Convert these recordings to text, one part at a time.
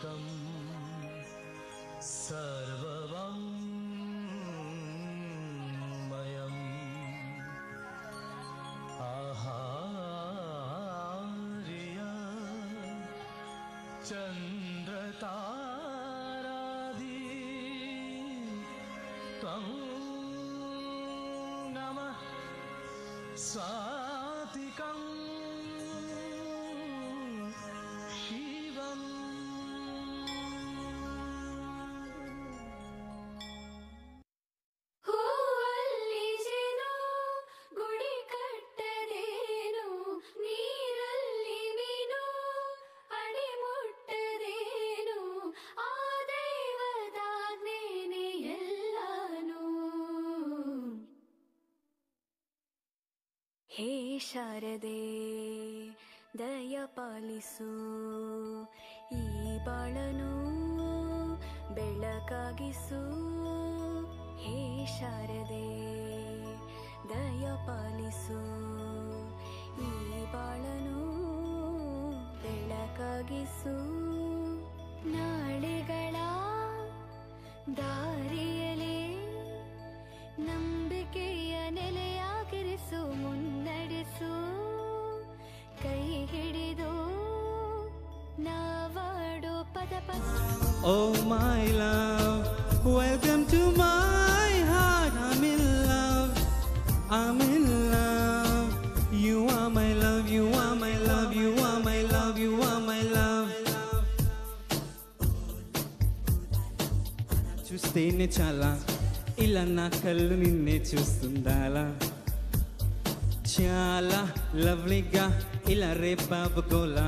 शाश्वतं सर्वमयम् आहार्य चन्द्रतारादि त्वं नमः स्वातिकं शिवम् ಹೂವಲ್ಲಿಜೆನೋ ಗುಡಿ ಕಟ್ಟದೇನೋ ನೀರಲ್ಲಿ ಮೀನು ಅಡಿ ಮುಟ್ಟದೇನೋ ಆ ದೈವದಾಜ್ಞೆನೇ ಎಲ್ಲಾನು. ಹೇ ಶಾರದೆ ದಯ ಪಾಲಿಸು ಈ ಬಾಳನು ಬೆಳಕಾಗಿಸು. ಹೇ ಶಾರದೆ ದಯ ಪಾಲಿಸು ಈ ಬಾಳನು ಬೆಳಕಾಗಿಸು. ನಾಳೆಗಳ ದಾರಿಯಲೇ ನಂಬಿಕೆಯ ನೆಲೆಯಾಗಿರಿಸು, ಮುನ್ನಡೆಸು ಕೈ ಹಿಡಿದು ನಾವಾಡೋ ಪದ ಪದ. Oh my love, welcome to my heart. I'm in love, I'm in love. You are my love, you are my love, you are my love, you are my love. చూస్తేనే చాలా ఇలా నా కళ్ళు నిన్నే చూస్తుండాలా, చాలా లవ్లీగా ఇలా రేపాబు గోలా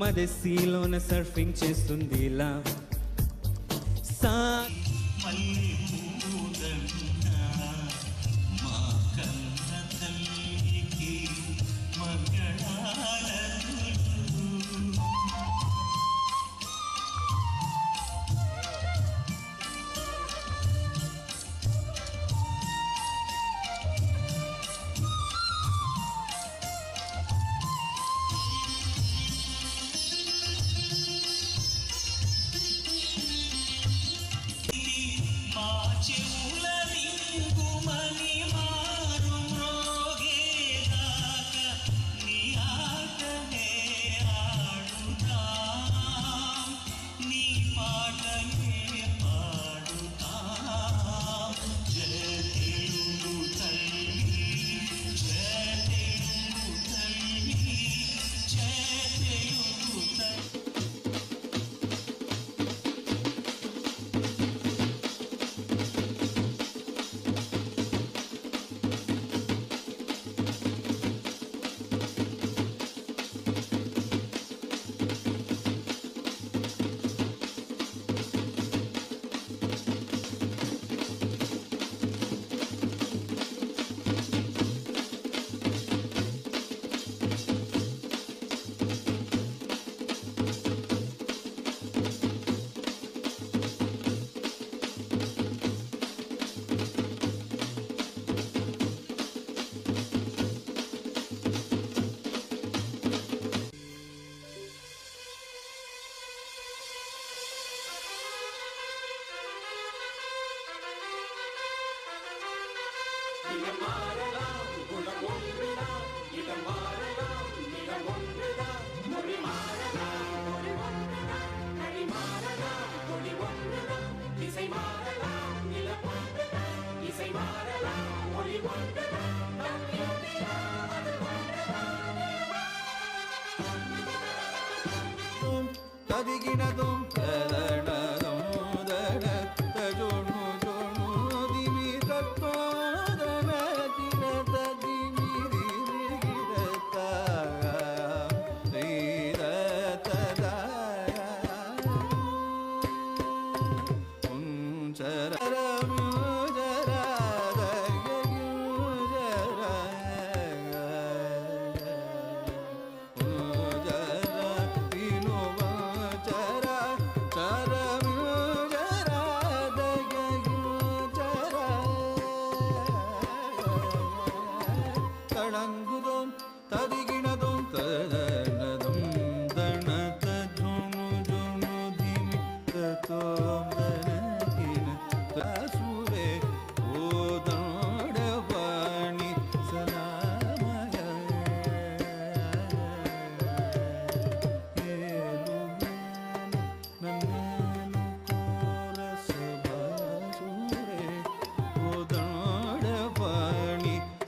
మదసీలోన సర్ఫింగ్ చేస్తుంది ఇలా.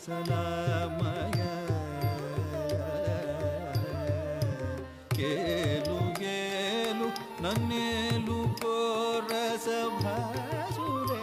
ಸಲಾಮಯ ಕೇಲು Gayle ನನ್ನೇಲು ಕೋರಸ ಭಾಸುರೆ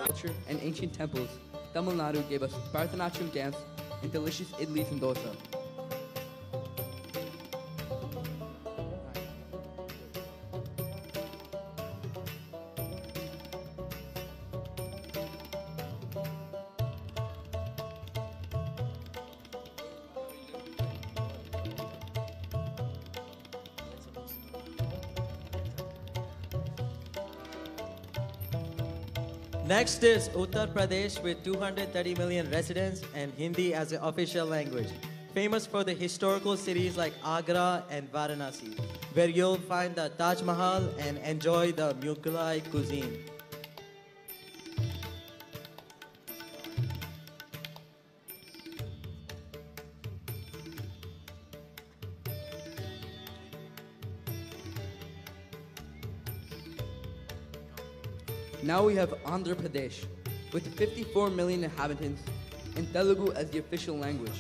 Culture and ancient temples, Tamil Nadu gave us Bharatanatyam dance and delicious idlis and dosa. Next is Uttar Pradesh with 230 million residents and Hindi as the official language. Famous for the historical cities like Agra and Varanasi, where you'll find the Taj Mahal and enjoy the Mughlai cuisine. Now we have Andhra Pradesh, with 54 million inhabitants, and Telugu as the official language.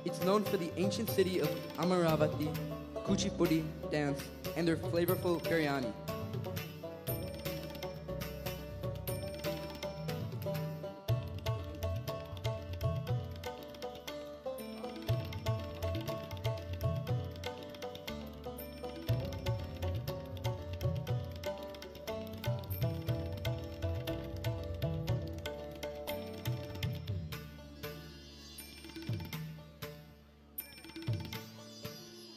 It's known for the ancient city of Amaravati, Kuchipudi dance, and their flavorful biryani.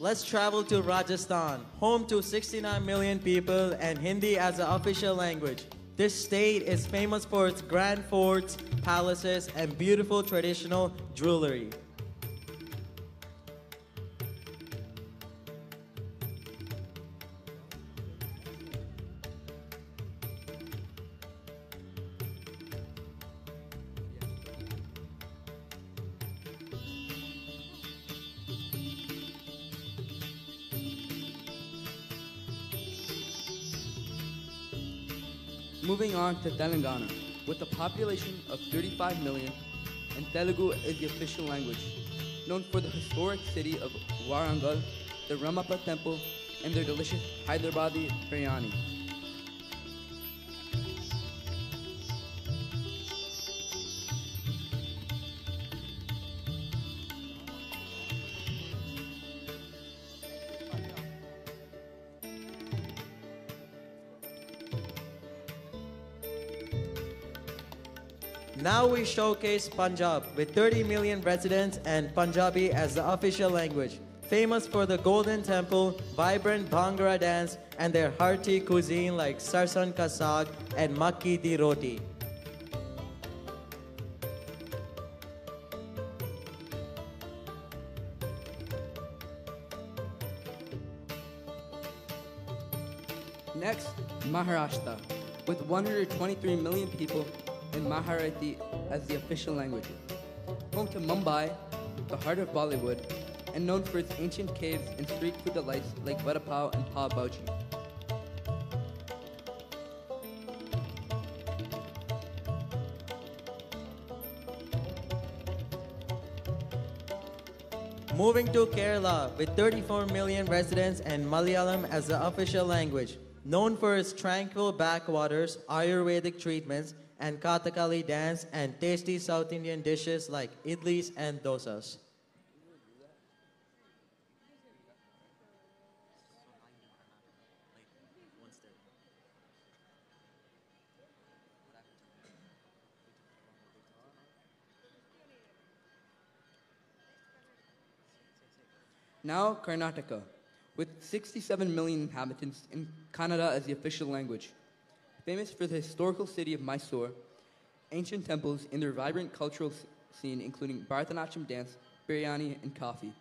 Let's travel to Rajasthan, home to 69 million people and Hindi as the official language. This state is famous for its grand forts, palaces, and beautiful traditional jewelry. Moving on to Telangana, with a population of 35 million, and Telugu is the official language, known for the historic city of Warangal, the Ramappa Temple, and their delicious Hyderabadi biryani. Now we showcase Punjab with 30 million residents and Punjabi as the official language. Famous for the Golden Temple, vibrant Bhangra dance, and their hearty cuisine like sarson ka saag and makki di roti. Next, Maharashtra, with 123 million people and Marathi as the official language. Home to Mumbai, the heart of Bollywood, and known for its ancient caves and street food delights like vada pav and pav bhaji. Moving to Kerala with 34 million residents and Malayalam as the official language. Known for its tranquil backwaters, Ayurvedic treatments, and Kathakali dance and tasty South Indian dishes like idlis and dosas. Now, Karnataka, with 67 million inhabitants and Kannada as the official language. Famous for the historical city of Mysore, ancient temples, and their vibrant cultural scene, including Bharatanatyam dance, biryani, and coffee.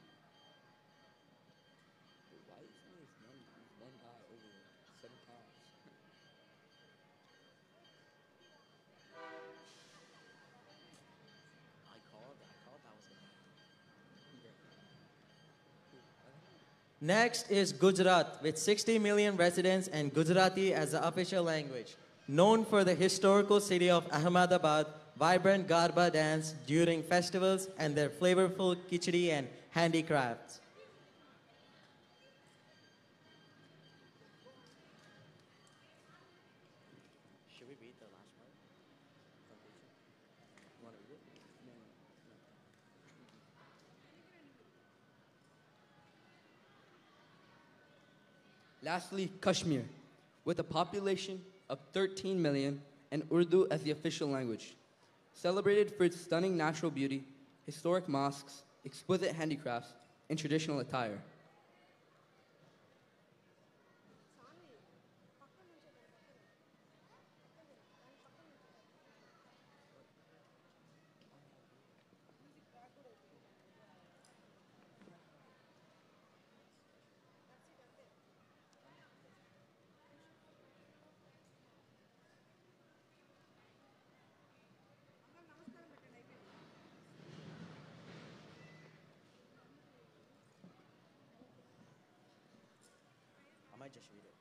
Next is Gujarat, with 60 million residents and Gujarati as the official language. Known for the historical city of Ahmedabad, vibrant Garba dance during festivals, and their flavorful khichdi and handicrafts. Should we read the last part? You want to read it? No. Lastly, Kashmir, with a population of 13 million and Urdu as the official language. Celebrated for its stunning natural beauty, historic mosques, exquisite handicrafts, and traditional attire. I might just read it.